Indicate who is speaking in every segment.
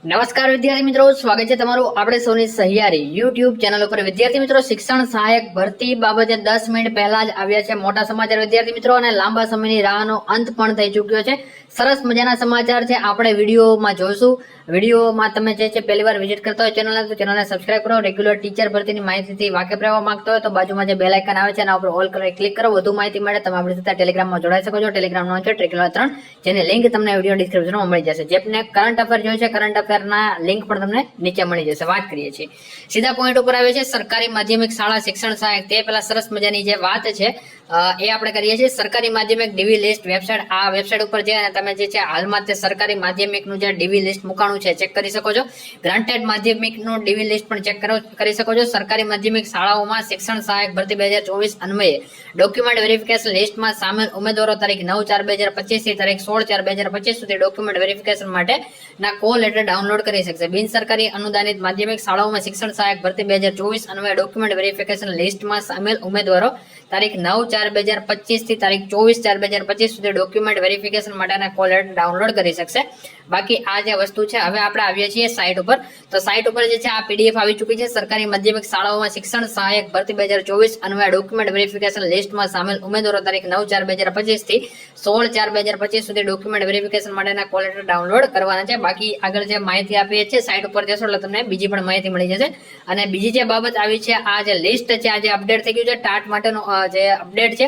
Speaker 1: નમસ્કાર વિદ્યાર્થી મિત્રો, સ્વાગત છે તમારું આપણે સૌની સહિયારી યુટ્યુબ ચેનલ ઉપર। વિદ્યાર્થી મિત્રો, શિક્ષણ સહાયક ભરતી બાબતે 10 મિનિટ પહેલા જ આવ્યા છે મોટા સમાચાર વિદ્યાર્થી મિત્રો, અને લાંબા સમયની રાહનો અંત પણ થઈ ચૂક્યો છે। સરસ મજાના સમાચાર છે, આપણે વિડીયોમાં જોઈશું। વિડીયોમાં તમે જે છે પહેલીવાર વિઝિટ કરતા હોય ચેનલને તો ચેનલને સબસ્ક્રાઇબ કરો। રેગ્યુલર ટીચર ભરતીની માહિતીથી વાકેફ રહેવા માંગતા હોય તો બાજુમાં જે બેલ આઇકન આવે છે એના ઉપર ઓલ કરી ક્લિક કરો। વધુ માહિતી મળે તમે આપણી સાથે ટેલિગ્રામમાં જોડાઈ શકો છો। ટેલિગ્રામ નામ છે ટ્રેક્યુલર 3, જેની લિંક તમને વિડીયો ડિસ્ક્રિપ્શનમાં મળી જશે। જેને કરંટ અફેર જોઈએ છે, કરંટ અફેરના લિંક પણ તમને નીચે મળી જશે। વાત કરીએ છીએ, સીધા પોઈન્ટ ઉપર આવે છે સરકારી માધ્યમિક શાળા શિક્ષણ સહાયક। તે પહેલા સરસ મજાની જે વાત છે એ આપણે કરીએ છીએ। સરકારી માધ્યમિક ડીવી લિસ્ટ વેબસાઇટ, આ વેબસાઇટ ઉપર જઈને તમે જે છે હાલમાં તે સરકારી માધ્યમિકનું જે ડીવી લિસ્ટ મુકાણું છે ચેક કરી શકો છો। ગ્રાન્ટેડ માધ્યમિકનું ડીવી લિસ્ટ પણ ચેક કરી શકો છો। સરકારી માધ્યમિક શાળાઓમાં શિક્ષણ સહાયક ભરતી 2024 અન્વયે ડોક્યુમેન્ટ વેરિફિકેશન લિસ્ટમાં સામેલ ઉમેદવારો તારીખ 9/4/2025 થી તારીખ 16/4/2025 સુધી ડોક્યુમેન્ટ વેરિફિકેશન માટેના કોલ લેટર ડાઉનલોડ કરી શકશે। બિન સરકારી અનુદાનિત માધ્યમિક શાળાઓમાં શિક્ષણ સહાયક ભરતી 2024 અન્વયે ડોક્યુમેન્ટ વેરિફિકેશન લિસ્ટમાં સામેલ ઉમેદવારો તારીખ 9/4/2025 થી તારીખ 24/4/2025 સુધી ડોક્યુમેન્ટ વેરિફિકેશન માટેના કોલ લેટર ડાઉનલોડ કરી શકશે। બાકી આ જે વસ્તુ છે, હવે આપણે આવીએ છીએ સાઇટ ઉપર। તો સાઇટ ઉપર જે છે આ પીડીએફ આવી ચૂકી છે। સરકારી માધ્યમિક શાળાઓમાં શિક્ષણ સહાયક ભરતી 2024 અન્વયે ડોક્યુમેન્ટ વેરિફિકેશન લિસ્ટમાં સામેલ ઉમેદવારો તારીખ 9/4/2025 થી 16/4/2025 સુધી ડોક્યુમેન્ટ વેરિફિકેશન માટેના કોલ લેટર ડાઉનલોડ કરવાના છે। બાકી આગળ જે માહિતી આપીએ છીએ સાઇટ ઉપર જશો એટલે તમને બીજી પણ માહિતી મળી જશે। અને બીજી જે બાબત આવી છે, આ જે લિસ્ટ છે આ જે અપડેટ થઈ ગયું છે ટાટ માટેનું જે અપડેટ છે,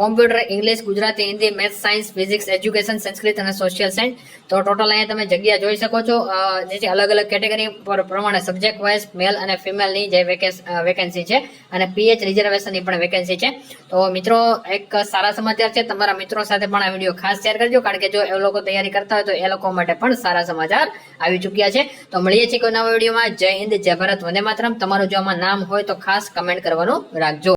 Speaker 1: computer, English, Gujarati, Hindi, maths, science, physics, education, Sanskrit અને સોશિયલ સાયન્સ। તો ટોટલ અહીંયા તમે જગ્યા જોઈ શકો છો, જે છે અલગ અલગ કેટેગરી પ્રમાણે સબ્જેક્ટ વાઇઝ મેલ અને ફિમેલની જે વેકેન્સી છે, અને પીએચ રિઝર્વેશનની પણ વેકેન્સી છે। તો મિત્રો, એક સારા સમાચાર છે, તમારા મિત્રો સાથે પણ આ વિડીયો ખાસ શેર કરજો, કારણ કે જો એ લોકો તૈયારી કરતા હોય તો એ લોકો માટે પણ સારા સમાચાર આવી ચૂક્યા છે। તો મળીએ છીએ કોઈ નવા વિડીયોમાં। જય હિન્દ, જય ભારત, વંદે માતરમ। તમારું જો આમાં નામ હોય તો ખાસ કમેન્ટ કરવાનું રાખજો।